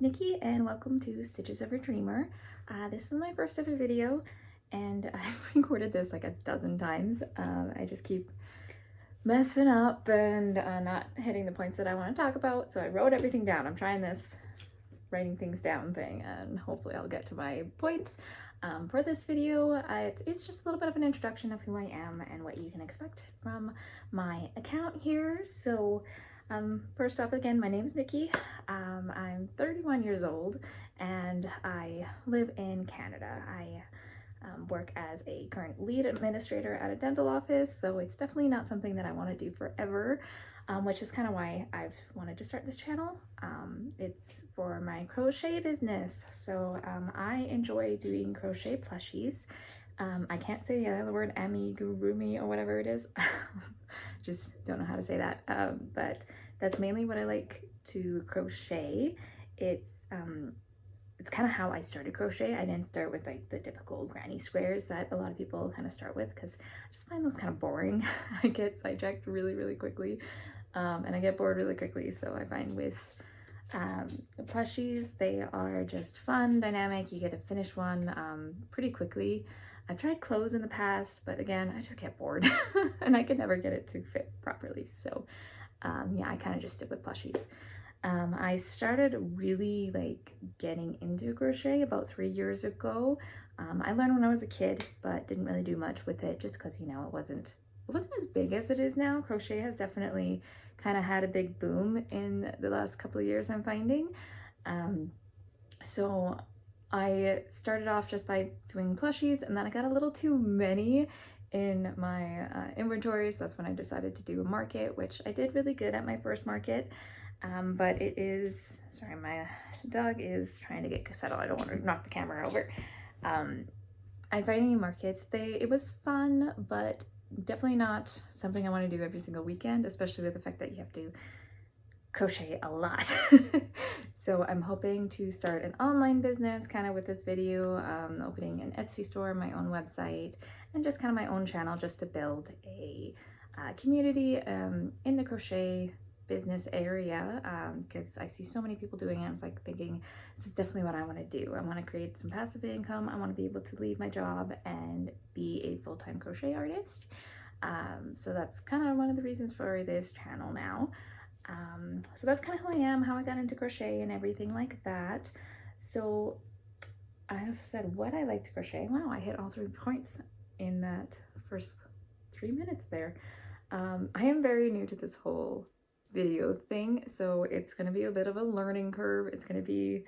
Nikki and welcome to Stitches of a Dreamer. This is my first ever video and I've recorded this like a dozen times. I just keep messing up and not hitting the points that I want to talk about, so I wrote everything down. I'm trying this writing things down thing and hopefully I'll get to my points. For this video, it's just a little bit of an introduction of who I am and what you can expect from my account here. So first off, again, my name is Nikki. I'm 31 years old and I live in Canada. I work as a current lead administrator at a dental office, so it's definitely not something that I want to do forever, which is kind of why I've wanted to start this channel. It's for my crochet business, so I enjoy doing crochet plushies. I can't say the other word, amigurumi or whatever it is. Just don't know how to say that, but that's mainly what I like to crochet. It's kind of how I started crochet. I didn't start with like the typical granny squares that a lot of people kind of start with because I just find those kind of boring. I get sidetracked really quickly, and I get bored really quickly. So I find with plushies, they are just fun, dynamic. You get to finish one pretty quickly. I've tried clothes in the past, but again, I just get bored and I could never get it to fit properly. So yeah, I kind of just stick with plushies. I started really like getting into crochet about 3 years ago. I learned when I was a kid, but didn't really do much with it just because, you know, it wasn't as big as it is now. Crochet has definitely kind of had a big boom in the last couple of years, I'm finding. So I started off just by doing plushies, and then I got a little too many in my inventory, so that's when I decided to do a market, which I did really good at my first market. But it is, sorry, my dog is trying to get settled. I don't want to knock the camera over. I find any markets, it was fun, but definitely not something I want to do every single weekend, especially with the fact that you have to crochet a lot. So I'm hoping to start an online business kind of with this video, opening an Etsy store, my own website, and just kind of my own channel just to build a community in the crochet business area, because I see so many people doing it. I was like thinking, this is definitely what I want to do. I want to create some passive income. I want to be able to leave my job and be a full-time crochet artist. So that's kind of one of the reasons for this channel now. So that's kind of who I am, how I got into crochet and everything like that. So I also said what I like to crochet. Wow, I hit all 3 points in that first 3 minutes there. I am very new to this whole video thing, so it's going to be a bit of a learning curve. It's going to be,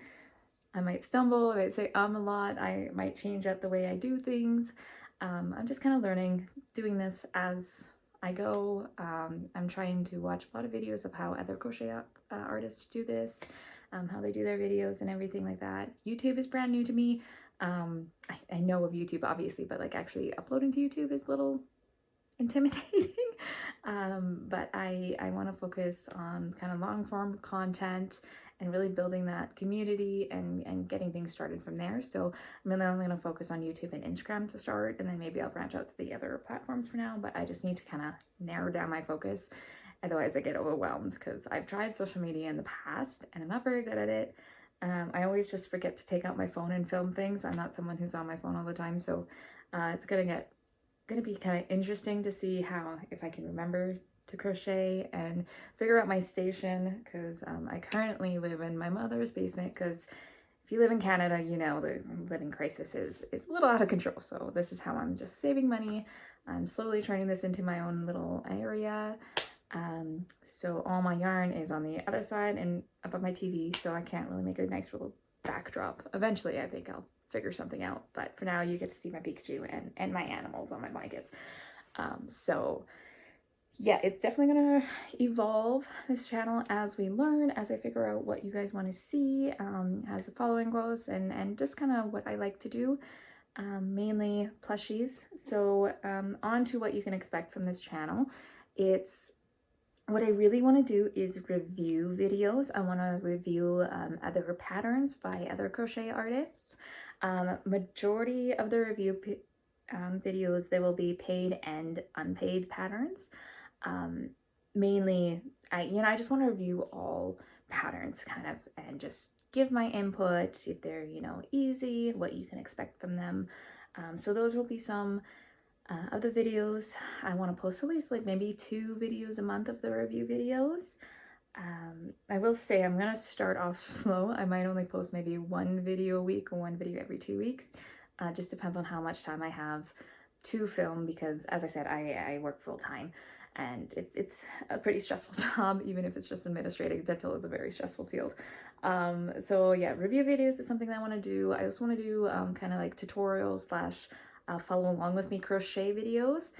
I might stumble, I might say a lot, I might change up the way I do things. I'm just kind of learning, doing this as I go. I'm trying to watch a lot of videos of how other crochet artists do this, how they do their videos and everything like that. YouTube is brand new to me. I know of YouTube obviously, but like actually uploading to YouTube is a little intimidating. But I want to focus on kind of long form content and really building that community and getting things started from there. So I'm really only going to focus on YouTube and Instagram to start, and then maybe I'll branch out to the other platforms for now, but I just need to kind of narrow down my focus. Otherwise I get overwhelmed because I've tried social media in the past and I'm not very good at it. I always just forget to take out my phone and film things. I'm not someone who's on my phone all the time, so it's gonna be kind of interesting to see how, if I can remember to crochet and figure out my station, because I currently live in my mother's basement, because if you live in Canada, you know the living crisis is a little out of control. So this is how I'm just saving money. I'm slowly turning this into my own little area. So all my yarn is on the other side and above my TV, so I can't really make a nice little backdrop. Eventually I think I'll figure something out, but for now you get to see my Pikachu and my animals on my blankets. So yeah, it's definitely gonna evolve, this channel, as we learn, as I figure out what you guys want to see, as the following grows, and just kind of what I like to do, mainly plushies. So on to what you can expect from this channel. What I really want to do is review videos. I want to review other patterns by other crochet artists. Majority of the review videos, they will be paid and unpaid patterns. Mainly, I just want to review all patterns kind of and just give my input, if they're, you know, easy, what you can expect from them. So those will be some of the videos. I want to post at least like maybe 2 videos a month of the review videos. I will say I'm gonna start off slow. I might only post maybe 1 video a week or 1 video every 2 weeks. Just depends on how much time I have to film, because as I said, I work full time, and it's a pretty stressful job. Even if it's just administrative, dental is a very stressful field. So yeah, review videos is something that I want to do. I also want to do kind of like tutorials slash follow along with me crochet videos.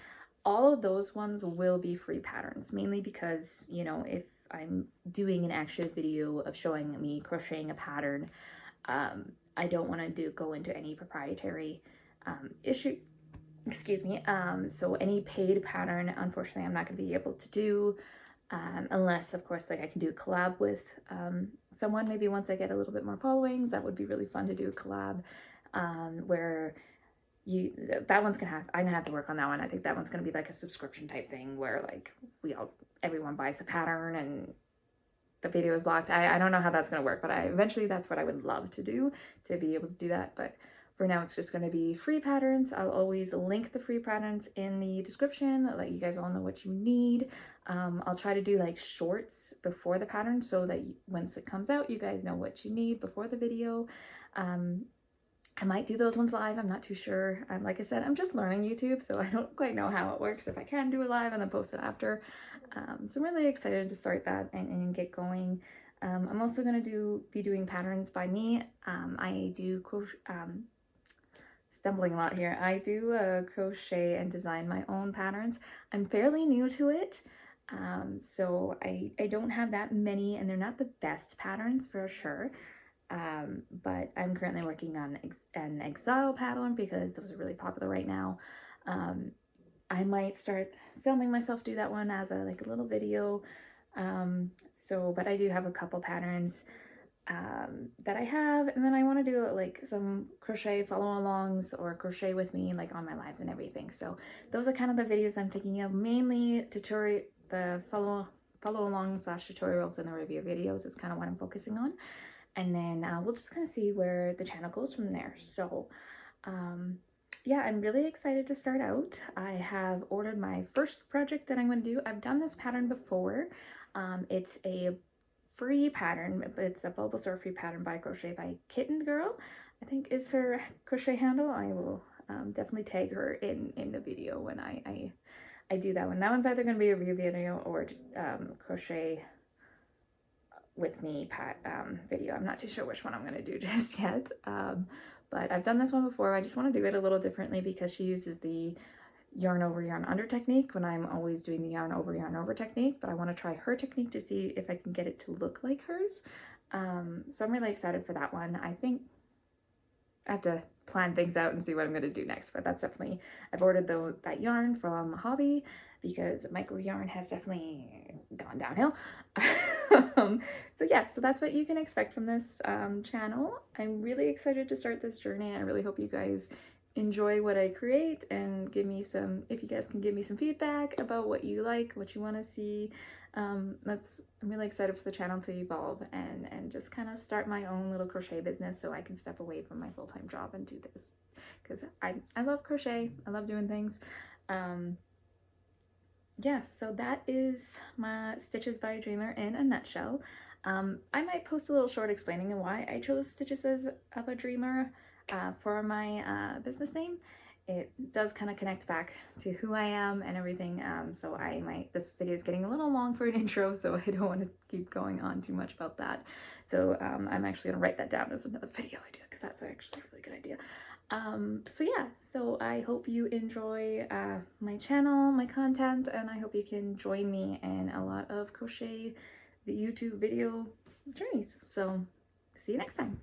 All of those ones will be free patterns, mainly because, you know, if I'm doing an actual video of showing me crocheting a pattern, I don't want to go into any proprietary issues. Excuse me. So any paid pattern, unfortunately, I'm not going to be able to do, unless, of course, like I can do a collab with someone. Maybe once I get a little bit more followings, that would be really fun to do a collab where that one's gonna have, I'm gonna have to work on that one. I think that one's gonna be like a subscription type thing where like everyone buys a pattern and the video is locked. I don't know how that's gonna work, but eventually that's what I would love to do, to be able to do that. But for now, it's just gonna be free patterns. I'll always link the free patterns in the description, let you guys all know what you need. I'll try to do like shorts before the pattern so that once it comes out, you guys know what you need before the video. I might do those ones live, I'm not too sure. And like I said, I'm just learning YouTube, so I don't quite know how it works, if I can do it live and then post it after. So I'm really excited to start that and get going. I'm also going to be doing patterns by me. I do stumbling a lot here. I do crochet and design my own patterns. I'm fairly new to it, so I don't have that many, and they're not the best patterns for sure. But I'm currently working on an Exodo pattern because those are really popular right now. I might start filming myself do that one as a little video. But I do have a couple patterns that I have, and then I want to do like some crochet follow-alongs or crochet with me like on my lives and everything. So those are kind of the videos I'm thinking of, mainly the follow-along slash tutorials and the review videos is kind of what I'm focusing on. And then we'll just kind of see where the channel goes from there. So yeah, I'm really excited to start out. I have ordered my first project that I'm going to do. I've done this pattern before. It's a free pattern, but it's a Bulbasaur free pattern by Crochet by Kitten Girl, I think is her crochet handle. I will definitely tag her in the video when I do that one. That one's either going to be a review video or crochet with me video. I'm not too sure which one I'm going to do just yet, but I've done this one before. I just want to do it a little differently because she uses the yarn over yarn under technique when I'm always doing the yarn over technique, but I want to try her technique to see if I can get it to look like hers. So I'm really excited for that one. I think I have to plan things out and see what I'm going to do next, but that's definitely, I've ordered that yarn from Hobby because Michael's yarn has definitely gone downhill. So yeah, so that's what you can expect from this channel. I'm really excited to start this journey. I really hope you guys enjoy what I create and give me some, if you guys can give me some feedback about what you like, what you want to see. I'm really excited for the channel to evolve and just kind of start my own little crochet business so I can step away from my full-time job and do this, because I love crochet. I love doing things. Yeah, so that is my Stitches by a Dreamer in a nutshell. I might post a little short explaining why I chose Stitches of a Dreamer for my business name. It does kind of connect back to who I am and everything, so this video is getting a little long for an intro, so I don't want to keep going on too much about that. So I'm actually going to write that down as another video I do, because that's actually a really good idea. So yeah, so I hope you enjoy my channel, my content, and I hope you can join me in a lot of crochet YouTube video journeys. So see you next time.